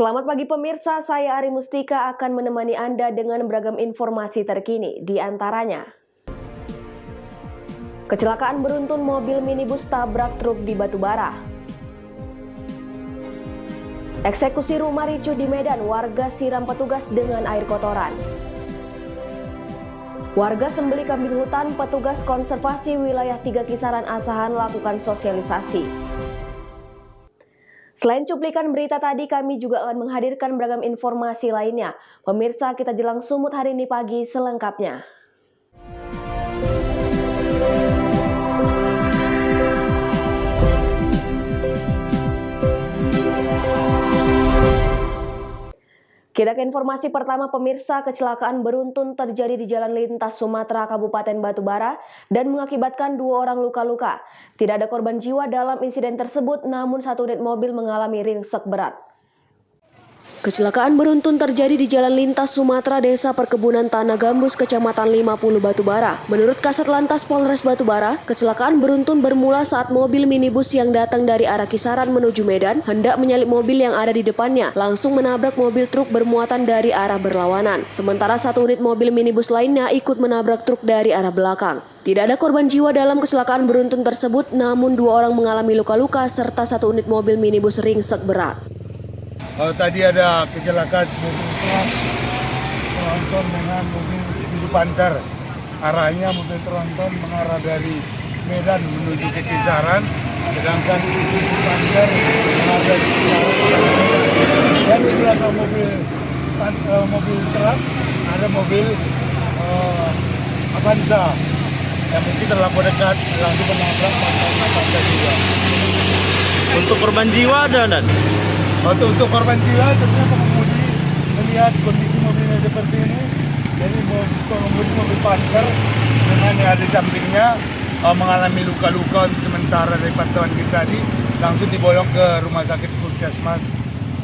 Selamat pagi pemirsa, saya Ari Mustika akan menemani Anda dengan beragam informasi terkini, di antaranya. Kecelakaan beruntun mobil minibus tabrak truk di Batubara. Eksekusi rumah ricuh di Medan, warga siram petugas dengan air kotoran. Warga sembeli kambing hutan, petugas konservasi wilayah 3 Kisaran Asahan lakukan sosialisasi. Selain cuplikan berita tadi, kami juga akan menghadirkan beragam informasi lainnya. Pemirsa, kita jelang sumut hari ini pagi selengkapnya. Kita ke informasi pertama pemirsa, kecelakaan beruntun terjadi di Jalan Lintas Sumatera Kabupaten Batubara dan mengakibatkan 2 orang luka-luka. Tidak ada korban jiwa dalam insiden tersebut, namun 1 unit mobil mengalami ringsek berat. Kecelakaan beruntun terjadi di Jalan Lintas Sumatera Desa Perkebunan Tanah Gambus, Kecamatan 50 Batubara. Menurut Kasat Lantas Polres Batubara, kecelakaan beruntun bermula saat mobil minibus yang datang dari arah Kisaran menuju Medan hendak menyalip mobil yang ada di depannya, langsung menabrak mobil truk bermuatan dari arah berlawanan. Sementara 1 unit mobil minibus lainnya ikut menabrak truk dari arah belakang. Tidak ada korban jiwa dalam kecelakaan beruntun tersebut, namun 2 orang mengalami luka-luka serta 1 unit mobil minibus ringsek berat. Tadi ada kecelakaan mobil truk tronton dengan mobil Isuzu Panther. Arahnya mobil tronton mengarah dari Medan menuju ke Kisaran, sedangkan Isuzu Panther mengarah dari Kisaran ke Medan. Dan di belakang mobil truk ada mobil Avanza yang mungkin terlalu dekat langsung menabrak Panther juga. Untuk korban jiwa ada dan? Untuk korban jiwa tentunya pengemudi melihat kondisi mobilnya seperti ini, jadi pengemudi mobil Panther dengan yang ada di sampingnya mengalami luka-luka sementara dari pantauan kita tadi langsung dibolong ke rumah sakit Puskesmas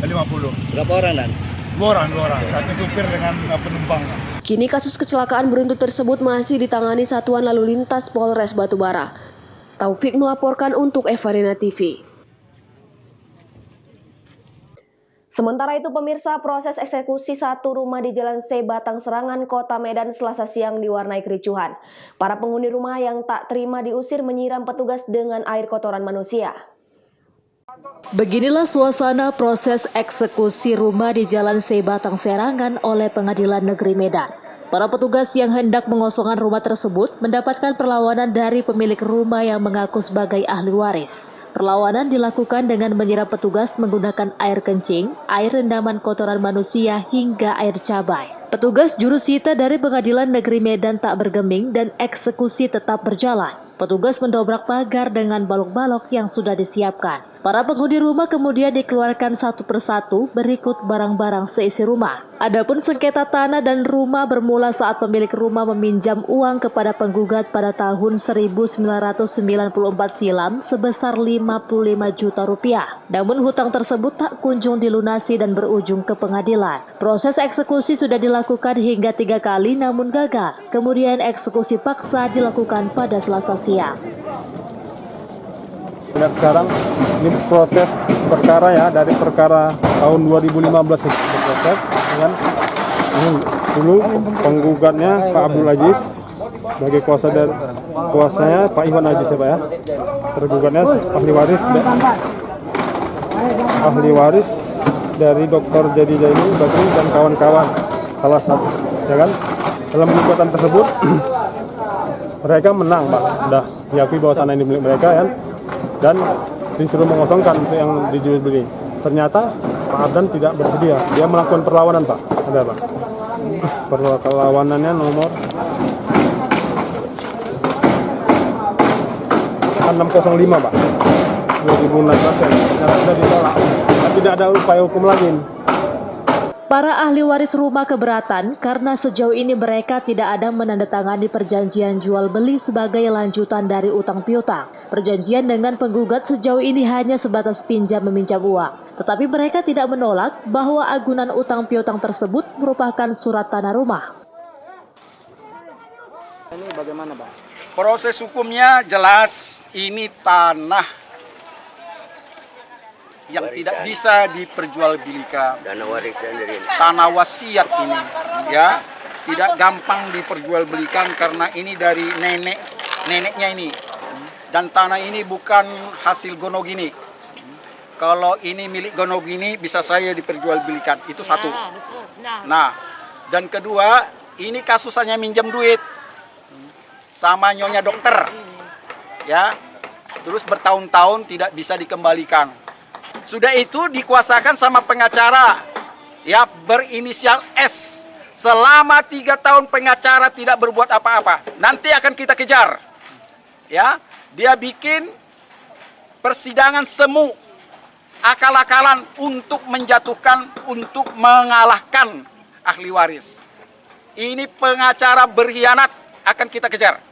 50. Berapa orang dan? 2 orang, 1 supir dengan penumpangnya. Kini kasus kecelakaan beruntun tersebut masih ditangani Satuan Lalu Lintas Polres Batubara. Taufik melaporkan untuk Evarina TV. Sementara itu pemirsa, proses eksekusi 1 rumah di Jalan C Batang Serangan, Kota Medan Selasa siang diwarnai kericuhan. Para penghuni rumah yang tak terima diusir menyiram petugas dengan air kotoran manusia. Beginilah suasana proses eksekusi rumah di Jalan C Batang Serangan oleh Pengadilan Negeri Medan. Para petugas yang hendak mengosongkan rumah tersebut mendapatkan perlawanan dari pemilik rumah yang mengaku sebagai ahli waris. Perlawanan dilakukan dengan menyiram petugas menggunakan air kencing, air rendaman kotoran manusia, hingga air cabai. Petugas jurusita dari Pengadilan Negeri Medan tak bergeming dan eksekusi tetap berjalan. Petugas mendobrak pagar dengan balok-balok yang sudah disiapkan. Para penghuni rumah kemudian dikeluarkan satu persatu berikut barang-barang seisi rumah. Adapun sengketa tanah dan rumah bermula saat pemilik rumah meminjam uang kepada penggugat pada tahun 1994 silam sebesar 55 juta rupiah. Namun hutang tersebut tak kunjung dilunasi dan berujung ke pengadilan. Proses eksekusi sudah dilakukan hingga 3 kali namun gagal. Kemudian eksekusi paksa dilakukan pada Selasa siang. Dan sekarang ini proses perkara ya, dari perkara tahun 2015 itu proses dengan ini dulu penggugatnya Pak Abdul Aziz sebagai kuasanya Pak Iwan Aziz ya Pak ya, tergugatnya ahli waris dari Dr. Jadi Jaini Bakri dan kawan-kawan salah satu ya kan. Dalam gugatan tersebut mereka menang Pak, sudah diakui bahwa tanah ini milik mereka kan, dan disuruh mengosongkan untuk yang dijual beli. Ternyata Pak Abdan tidak bersedia, dia melakukan perlawanan Pak. Ada Pak, perlawanannya nomor 605 Pak 2016, ternyata sudah ditolak, tidak ada upaya hukum lagi. Para ahli waris rumah keberatan karena sejauh ini mereka tidak ada menandatangani perjanjian jual beli sebagai lanjutan dari utang piutang. Perjanjian dengan penggugat sejauh ini hanya sebatas pinjam meminjam uang. Tetapi mereka tidak menolak bahwa agunan utang piutang tersebut merupakan surat tanah rumah. Ini bagaimana Pak? Proses hukumnya jelas, ini tanah yang tidak bisa diperjualbelikan. Tanah wasiat ini, ya, tidak gampang diperjualbelikan karena ini dari neneknya ini. Dan tanah ini bukan hasil Gonogini. Kalau ini milik Gonogini bisa saya diperjualbelikan. Itu satu. Nah, dan kedua, ini kasusnya minjam duit sama nyonya dokter. Ya. Terus bertahun-tahun tidak bisa dikembalikan. Sudah itu dikuasakan sama pengacara ya berinisial S. Selama 3 tahun pengacara tidak berbuat apa-apa. Nanti akan kita kejar. Ya, dia bikin persidangan semu, akal-akalan untuk menjatuhkan, untuk mengalahkan ahli waris. Ini pengacara berkhianat, akan kita kejar.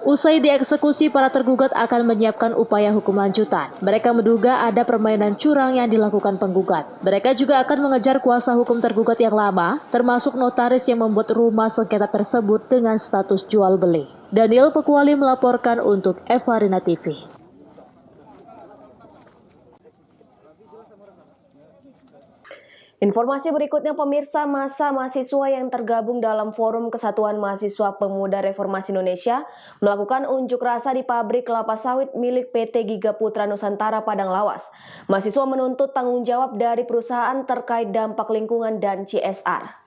Usai dieksekusi, para tergugat akan menyiapkan upaya hukum lanjutan. Mereka menduga ada permainan curang yang dilakukan penggugat. Mereka juga akan mengejar kuasa hukum tergugat yang lama, termasuk notaris yang membuat rumah sengketa tersebut dengan status jual beli. Daniel Pekuali melaporkan untuk Evarina TV. Informasi berikutnya, pemirsa, massa mahasiswa yang tergabung dalam Forum Kesatuan Mahasiswa Pemuda Reformasi Indonesia melakukan unjuk rasa di pabrik kelapa sawit milik PT Giga Putra Nusantara Padang Lawas. Mahasiswa menuntut tanggung jawab dari perusahaan terkait dampak lingkungan dan CSR.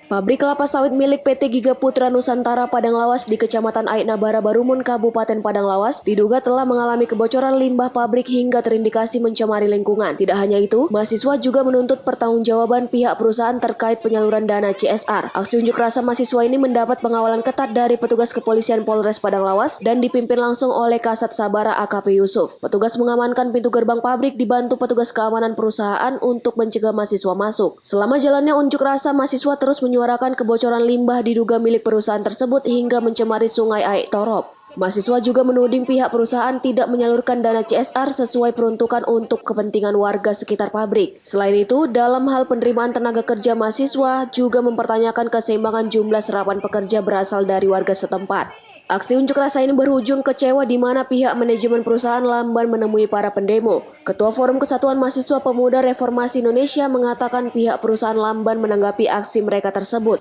Pabrik kelapa sawit milik PT Giga Putra Nusantara Padang Lawas di Kecamatan Aitna Barumun, Kabupaten Padang Lawas, diduga telah mengalami kebocoran limbah pabrik hingga terindikasi mencemari lingkungan. Tidak hanya itu, mahasiswa juga menuntut pertanggungjawaban pihak perusahaan terkait penyaluran dana CSR. Aksi unjuk rasa mahasiswa ini mendapat pengawalan ketat dari petugas kepolisian Polres Padang Lawas dan dipimpin langsung oleh Kasat Sabara AKP Yusuf. Petugas mengamankan pintu gerbang pabrik dibantu petugas keamanan perusahaan untuk mencegah mahasiswa masuk. Selama jalannya unjuk rasa, mahasiswa terus menyuarakan kebocoran limbah diduga milik perusahaan tersebut hingga mencemari Sungai Aik Torop. Mahasiswa juga menuding pihak perusahaan tidak menyalurkan dana CSR sesuai peruntukan untuk kepentingan warga sekitar pabrik. Selain itu, dalam hal penerimaan tenaga kerja, mahasiswa juga mempertanyakan keseimbangan jumlah serapan pekerja berasal dari warga setempat. Aksi unjuk rasa ini berujung kecewa di mana pihak manajemen perusahaan lamban menemui para pendemo. Ketua Forum Kesatuan Mahasiswa Pemuda Reformasi Indonesia mengatakan pihak perusahaan lamban menanggapi aksi mereka tersebut.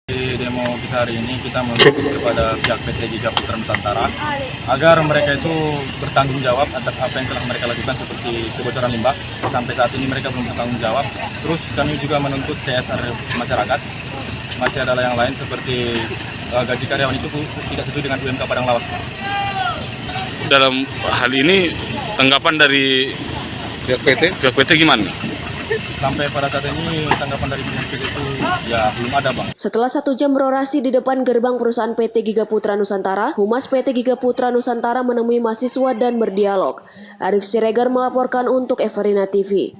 Di demo kita hari ini kita menuntut kepada pihak PT Giga Putra Nusantara agar mereka itu bertanggung jawab atas apa yang telah mereka lakukan seperti kebocoran limbah. Sampai saat ini mereka belum bertanggung jawab. Terus kami juga menuntut CSR masyarakat. Masih ada yang lain seperti gaji karyawan itu tidak sesuai dengan UMK Padang Lawas. Dalam hal ini tanggapan dari pihak PT gimana? Sampai pada saat ini tanggapan dari pihak PT itu ya belum ada, Bang. Setelah 1 jam berorasi di depan gerbang perusahaan PT Giga Putra Nusantara, Humas PT Giga Putra Nusantara menemui mahasiswa dan berdialog. Arif Siregar melaporkan untuk Evarina TV.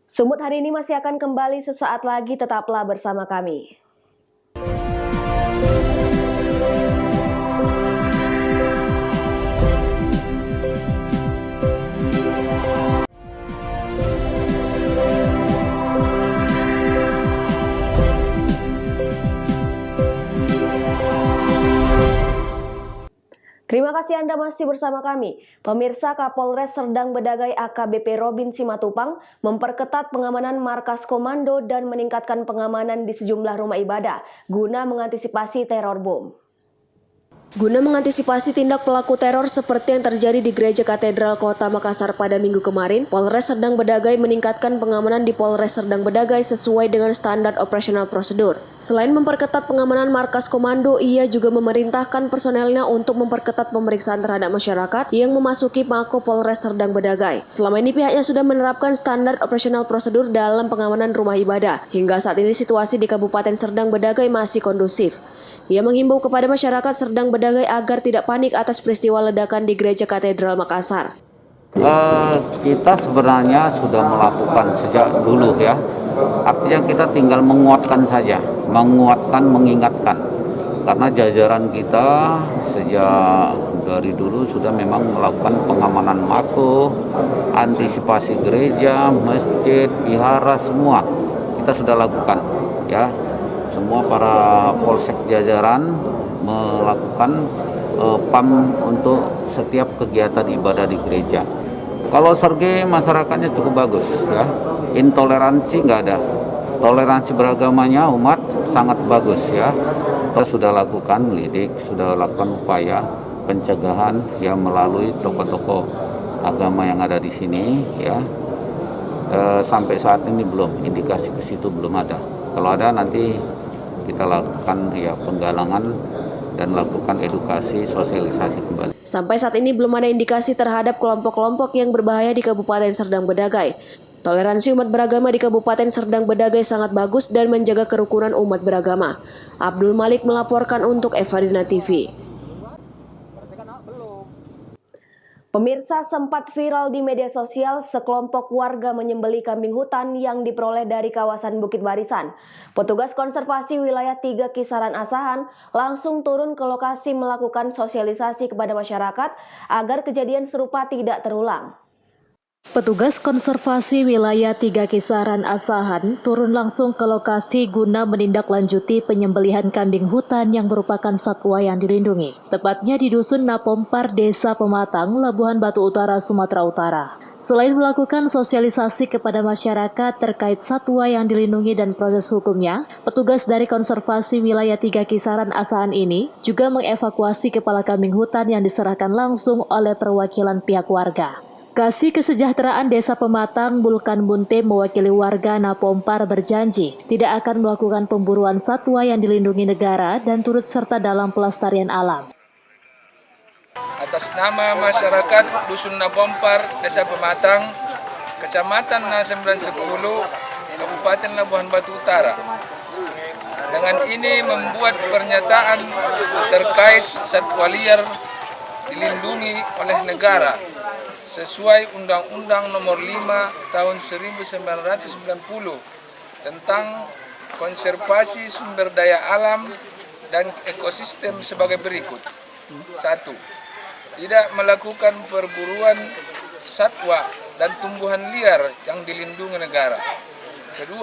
Sumut hari ini masih akan kembali sesaat lagi, tetaplah bersama kami. Terima kasih Anda masih bersama kami. Pemirsa, Kapolres Serdang Bedagai AKBP Robin Simatupang memperketat pengamanan markas komando dan meningkatkan pengamanan di sejumlah rumah ibadah guna mengantisipasi teror bom. Guna mengantisipasi tindak pelaku teror seperti yang terjadi di Gereja Katedral Kota Makassar pada Minggu kemarin, Polres Serdang Bedagai meningkatkan pengamanan di Polres Serdang Bedagai sesuai dengan standar operasional prosedur. Selain memperketat pengamanan markas komando, ia juga memerintahkan personelnya untuk memperketat pemeriksaan terhadap masyarakat yang memasuki Mako Polres Serdang Bedagai. Selama ini pihaknya sudah menerapkan standar operasional prosedur dalam pengamanan rumah ibadah. Hingga saat ini situasi di Kabupaten Serdang Bedagai masih kondusif. Ia menghimbau kepada masyarakat Serdang Bedagai agar tidak panik atas peristiwa ledakan di Gereja Katedral Makassar. Kita sebenarnya sudah melakukan sejak dulu ya. Artinya kita tinggal menguatkan saja, mengingatkan. Karena jajaran kita sejak dari dulu sudah memang melakukan pengamanan mako, antisipasi gereja, masjid, vihara, semua kita sudah lakukan ya. Semua para polsek jajaran melakukan PAM untuk setiap kegiatan ibadah di gereja. Kalau Sergei masyarakatnya cukup bagus ya, intoleransi nggak ada, toleransi beragamanya umat sangat bagus ya. Kita sudah lakukan lidik, sudah lakukan upaya pencegahan ya melalui tokoh-tokoh agama yang ada di sini ya. Sampai saat ini belum, indikasi ke situ belum ada. Kalau ada nanti kita lakukan ya penggalangan dan lakukan edukasi, sosialisasi kembali. Sampai saat ini belum ada indikasi terhadap kelompok-kelompok yang berbahaya di Kabupaten Serdang Bedagai. Toleransi umat beragama di Kabupaten Serdang Bedagai sangat bagus dan menjaga kerukunan umat beragama. Abdul Malik melaporkan untuk Evadina TV. Pemirsa, sempat viral di media sosial sekelompok warga menyembelih kambing hutan yang diperoleh dari kawasan Bukit Barisan. Petugas konservasi wilayah 3 Kisaran Asahan langsung turun ke lokasi melakukan sosialisasi kepada masyarakat agar kejadian serupa tidak terulang. Petugas konservasi wilayah 3 Kisaran Asahan turun langsung ke lokasi guna menindaklanjuti penyembelihan kambing hutan yang merupakan satwa yang dilindungi. Tepatnya di Dusun Napompar, Desa Pematang, Labuhan Batu Utara, Sumatera Utara. Selain melakukan sosialisasi kepada masyarakat terkait satwa yang dilindungi dan proses hukumnya, petugas dari konservasi wilayah 3 Kisaran Asahan ini juga mengevakuasi kepala kambing hutan yang diserahkan langsung oleh perwakilan pihak warga. Kasih Kesejahteraan Desa Pematang, Bulkan Bunte, mewakili warga Napompar berjanji tidak akan melakukan pemburuan satwa yang dilindungi negara dan turut serta dalam pelestarian alam. Atas nama masyarakat Dusun Napompar, Desa Pematang, Kecamatan Na910, Kabupaten Labuhan Batu Utara. Dengan ini membuat pernyataan terkait satwa liar dilindungi oleh negara sesuai Undang-Undang Nomor 5 Tahun 1990 tentang konservasi sumber daya alam dan ekosistem sebagai berikut. 1. Tidak melakukan perburuan satwa dan tumbuhan liar yang dilindungi negara. 2.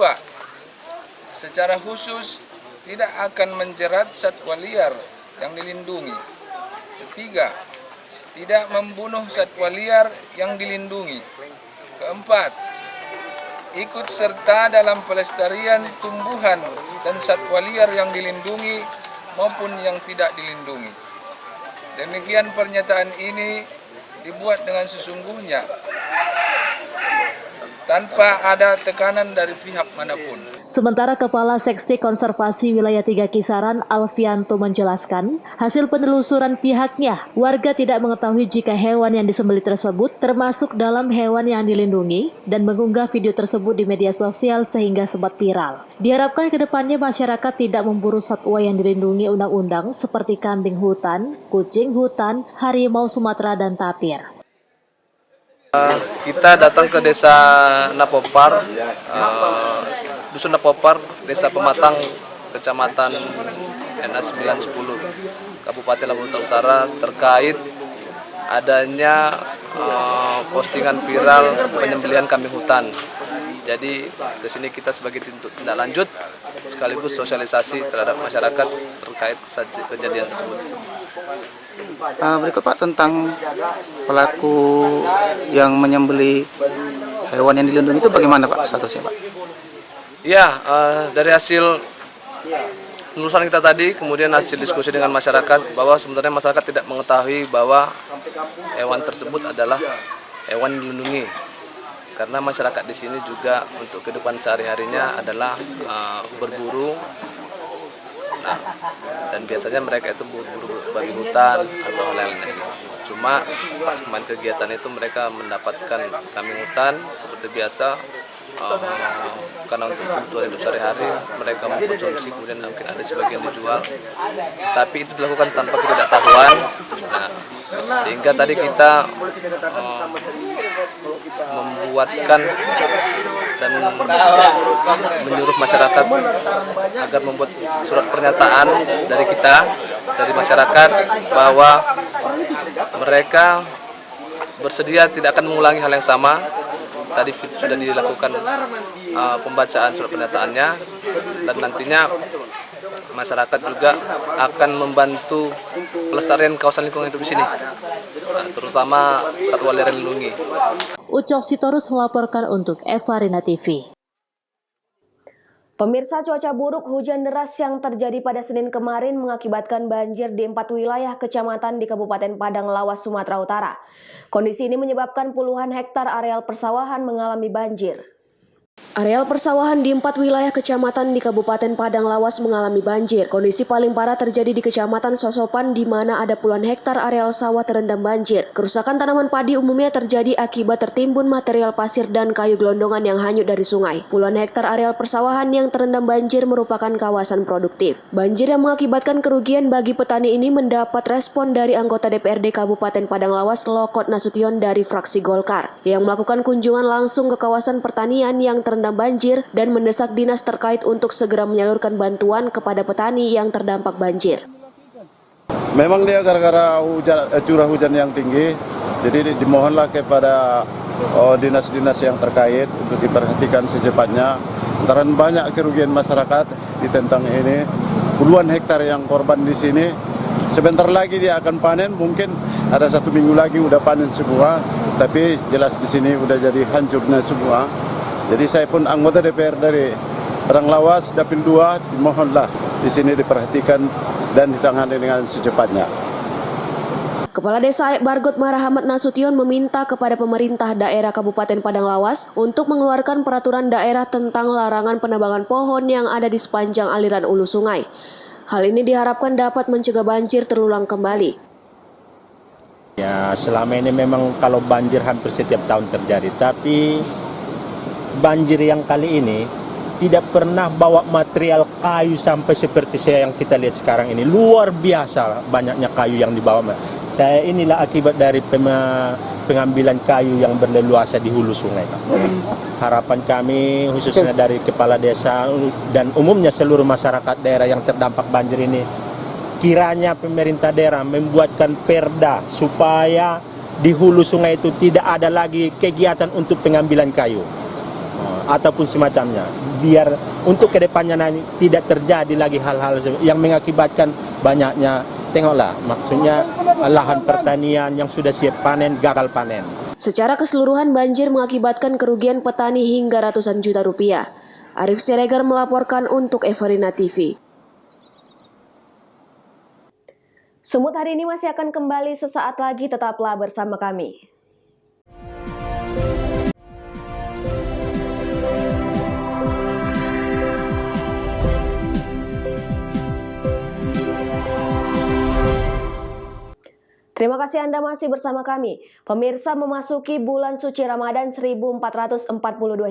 Secara khusus tidak akan menjerat satwa liar yang dilindungi. 3. Tidak membunuh satwa liar yang dilindungi. 4. Ikut serta dalam pelestarian tumbuhan dan satwa liar yang dilindungi maupun yang tidak dilindungi. Demikian pernyataan ini dibuat dengan sesungguhnya, tanpa ada tekanan dari pihak manapun. Sementara Kepala Seksi Konservasi Wilayah 3 Kisaran, Alfianto, menjelaskan, hasil penelusuran pihaknya, warga tidak mengetahui jika hewan yang disembelih tersebut termasuk dalam hewan yang dilindungi dan mengunggah video tersebut di media sosial sehingga sempat viral. Diharapkan ke depannya masyarakat tidak memburu satwa yang dilindungi undang-undang seperti kambing hutan, kucing hutan, harimau Sumatera, dan tapir. Kita datang ke Desa Napompar, Dusun Napompar, Desa Pematang, Kecamatan Na910, Kabupaten Labuhan Batu Utara, terkait adanya postingan viral penyembelihan kambing hutan. Jadi ke sini kita sebagai tindak lanjut sekaligus sosialisasi terhadap masyarakat terkait kejadian tersebut. Berikut Pak tentang pelaku yang menyembelih hewan yang dilindungi itu bagaimana Pak statusnya Pak? Ya, dari hasil penelusuran kita tadi, kemudian hasil diskusi dengan masyarakat bahwa sebenarnya masyarakat tidak mengetahui bahwa hewan tersebut adalah hewan dilindungi. Karena masyarakat di sini juga untuk kehidupan sehari-harinya adalah berburu. Nah, dan biasanya mereka itu berburu babi hutan atau lain-lain gitu. Cuma pas kemarin kegiatan itu mereka mendapatkan kambing hutan seperti biasa. Karena untuk kebutuhan hidup sehari-hari mereka mengkonsumsi, kemudian mungkin ada sebagian dijual, tapi itu dilakukan tanpa ketidaktahuan. Nah, sehingga tadi kita membuatkan dan menyuruh masyarakat agar membuat surat pernyataan dari kita, dari masyarakat, bahwa mereka bersedia tidak akan mengulangi hal yang sama. Tadi sudah dilakukan pembacaan surat pernyataannya, dan nantinya masyarakat juga akan membantu pelestarian kawasan lingkungan hidup di sini, terutama satwa liar yang dilindungi. Ucok Sitorus melaporkan untuk Evarina TV. Pemirsa, cuaca buruk hujan deras yang terjadi pada Senin kemarin mengakibatkan banjir di 4 wilayah kecamatan di Kabupaten Padang Lawas, Sumatera Utara. Kondisi ini menyebabkan puluhan hektar areal persawahan mengalami banjir. Areal persawahan di 4 wilayah kecamatan di Kabupaten Padang Lawas mengalami banjir. Kondisi paling parah terjadi di Kecamatan Sosopan di mana ada puluhan hektar areal sawah terendam banjir. Kerusakan tanaman padi umumnya terjadi akibat tertimbun material pasir dan kayu gelondongan yang hanyut dari sungai. Puluhan hektar areal persawahan yang terendam banjir merupakan kawasan produktif. Banjir yang mengakibatkan kerugian bagi petani ini mendapat respon dari anggota DPRD Kabupaten Padang Lawas Lokot Nasution dari fraksi Golkar yang melakukan kunjungan langsung ke kawasan pertanian yang terendam banjir dan mendesak dinas terkait untuk segera menyalurkan bantuan kepada petani yang terdampak banjir. Memang dia gara-gara curah hujan yang tinggi, jadi dimohonlah kepada dinas-dinas yang terkait untuk diperhatikan secepatnya. Lantaran banyak kerugian masyarakat di tentang ini, puluhan hektar yang korban di sini. Sebentar lagi dia akan panen, mungkin ada 1 minggu lagi udah panen semua, tapi jelas di sini udah jadi hancurnya semua. Jadi saya pun anggota DPR dari Padang Lawas, Dapil 2, dimohonlah di sini diperhatikan dan ditangani dengan secepatnya. Kepala Desa Bargot Marahamat Nasution meminta kepada pemerintah daerah Kabupaten Padang Lawas untuk mengeluarkan peraturan daerah tentang larangan penebangan pohon yang ada di sepanjang aliran hulu sungai. Hal ini diharapkan dapat mencegah banjir terulang kembali. Ya, selama ini memang kalau banjir hampir setiap tahun terjadi, tapi banjir yang kali ini tidak pernah bawa material kayu sampai seperti yang kita lihat sekarang ini. Luar biasa banyaknya kayu yang dibawa. Saya inilah akibat dari pengambilan kayu yang berleluasa di hulu sungai. Harapan kami khususnya dari kepala desa dan umumnya seluruh masyarakat daerah yang terdampak banjir ini, kiranya pemerintah daerah membuatkan perda supaya di hulu sungai itu tidak ada lagi kegiatan untuk pengambilan kayu ataupun semacamnya, biar untuk kedepannya nanti tidak terjadi lagi hal-hal yang mengakibatkan banyaknya, tengoklah, maksudnya lahan pertanian yang sudah siap panen gagal panen. Secara keseluruhan banjir mengakibatkan kerugian petani hingga ratusan juta rupiah. Arif Siregar melaporkan untuk Evarina TV. Sumut hari ini masih akan kembali sesaat lagi, tetaplah bersama kami. Terima kasih Anda masih bersama kami. Pemirsa, memasuki bulan suci Ramadan 1442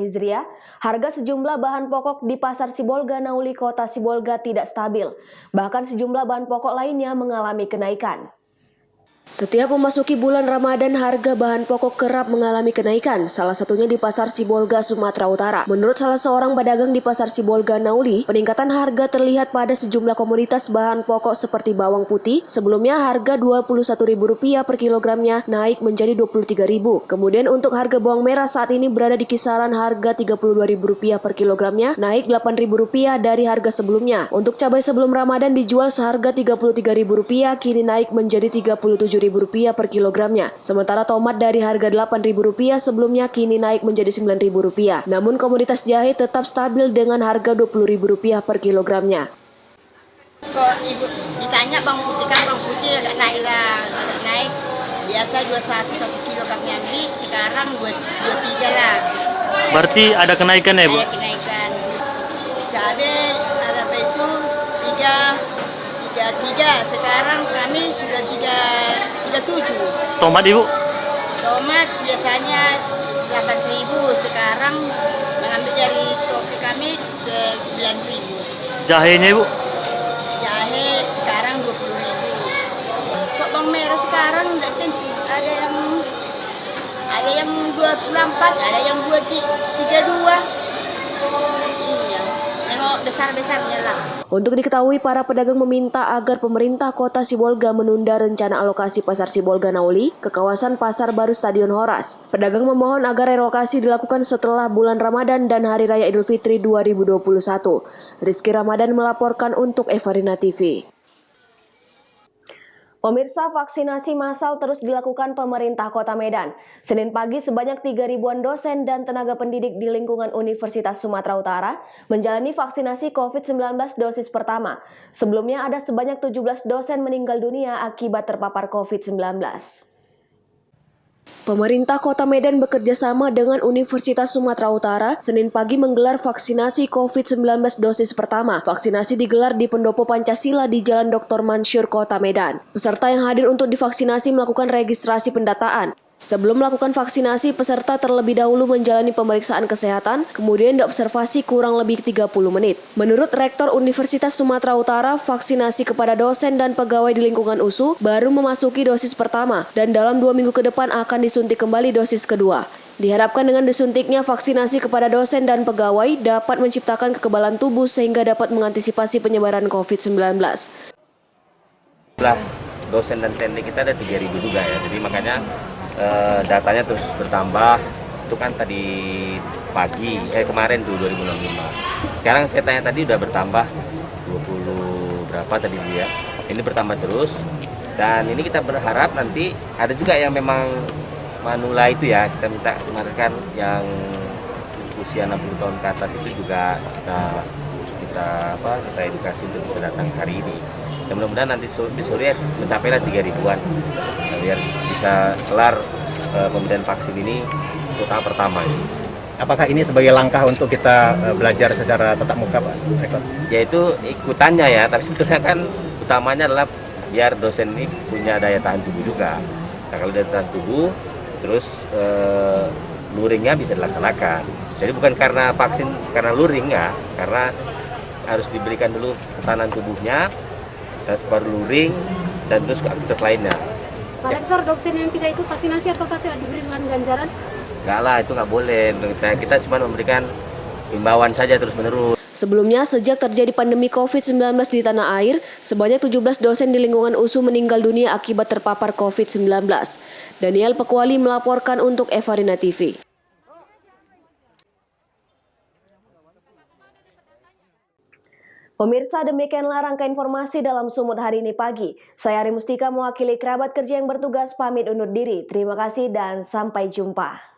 Hijriah, harga sejumlah bahan pokok di Pasar Sibolga Nauli Kota Sibolga tidak stabil. Bahkan sejumlah bahan pokok lainnya mengalami kenaikan. Setiap memasuki bulan Ramadan, harga bahan pokok kerap mengalami kenaikan, salah satunya di Pasar Sibolga, Sumatera Utara. Menurut salah seorang pedagang di Pasar Sibolga Nauli, peningkatan harga terlihat pada sejumlah komoditas bahan pokok seperti bawang putih. Sebelumnya harga Rp21.000 per kilogramnya naik menjadi Rp23.000. Kemudian untuk harga bawang merah saat ini berada di kisaran harga Rp32.000 per kilogramnya, naik Rp8.000 dari harga sebelumnya. Untuk cabai sebelum Ramadan dijual seharga Rp33.000, kini naik menjadi Rp37.000 per kilogramnya. Sementara tomat dari harga Rp8.000 sebelumnya kini naik menjadi Rp9.000. Namun komoditas jahe tetap stabil dengan harga Rp20.000 per kilogramnya. Kok ibu ditanya bawang putih, kan bawang putih agak naik lah, agak naik. Biasa 21 1 kilo kami ambil, sekarang 23 lah. Berarti ada kenaikan ya, Bu? Ada kenaikan. Cabai ada itu 33, sekarang kami sudah 37. Tomat, Ibu? Tomat biasanya 8.000, sekarang mengambil dari toko kami 9.000. Jahenya, Ibu? Jahe sekarang 20.000. Kok bawang merah sekarang tidak tentu, ada yang 24, ada yang 32. Iya, tengok besar-besarnya lah. Untuk diketahui, para pedagang meminta agar pemerintah Kota Sibolga menunda rencana alokasi Pasar Sibolga Nauli ke kawasan Pasar Baru Stadion Horas. Pedagang memohon agar relokasi dilakukan setelah bulan Ramadan dan Hari Raya Idul Fitri 2021. Rizky Ramadan melaporkan untuk Evarina TV. Pemirsa, vaksinasi massal terus dilakukan pemerintah Kota Medan. Senin pagi sebanyak 3.000-an dosen dan tenaga pendidik di lingkungan Universitas Sumatera Utara menjalani vaksinasi COVID-19 dosis pertama. Sebelumnya ada sebanyak 17 dosen meninggal dunia akibat terpapar COVID-19. Pemerintah Kota Medan bekerja sama dengan Universitas Sumatera Utara Senin pagi menggelar vaksinasi COVID-19 dosis pertama. Vaksinasi digelar di Pendopo Pancasila di Jalan Dr. Mansur, Kota Medan. Peserta yang hadir untuk divaksinasi melakukan registrasi pendataan. Sebelum melakukan vaksinasi, peserta terlebih dahulu menjalani pemeriksaan kesehatan, kemudian diobservasi kurang lebih 30 menit. Menurut Rektor Universitas Sumatera Utara, vaksinasi kepada dosen dan pegawai di lingkungan USU baru memasuki dosis pertama dan dalam 2 minggu ke depan akan disuntik kembali dosis kedua. Diharapkan dengan disuntiknya vaksinasi kepada dosen dan pegawai dapat menciptakan kekebalan tubuh sehingga dapat mengantisipasi penyebaran COVID-19. Dosen dan teknik kita ada 3.000 juga ya, jadi makanya datanya terus bertambah. Itu kan tadi pagi, kemarin tuh 2065. Sekarang saya tanya tadi udah bertambah 20 berapa tadi ya. Ini bertambah terus. Dan ini kita berharap nanti ada juga yang memang manula itu ya. Kita minta kemarin kan yang usia 60 tahun ke atas itu juga kita edukasi untuk bisa datang hari ini. Dan mudah-mudahan nanti di sore mencapailah 3.000-an biar bisa kelar pemberian vaksin ini untuk tahap pertama. Apakah ini sebagai langkah untuk kita belajar secara tatap muka, Pak Rektor? Ya itu ikutannya ya, tapi sebetulnya kan utamanya adalah biar dosen ini punya daya tahan tubuh juga. Nah, kalau daya tahan tubuh, terus luringnya bisa dilaksanakan. Jadi bukan karena vaksin, karena luring ya, karena harus diberikan dulu ketahanan tubuhnya, baru luring, dan terus ke aktivitas lainnya. Pak Rektor, dosen yang tidak ikut vaksinasi apakah tidak diberikan ganjaran? Enggak lah, itu nggak boleh. Kita cuma memberikan himbauan saja terus-menerus. Sebelumnya, sejak terjadi pandemi COVID-19 di tanah air, sebanyak 17 dosen di lingkungan USU meninggal dunia akibat terpapar COVID-19. Daniel Pekwali melaporkan untuk Evarina TV. Pemirsa, demikianlah rangka informasi dalam Sumut hari ini pagi. Saya Ari Mustika mewakili kerabat kerja yang bertugas pamit undur diri. Terima kasih dan sampai jumpa.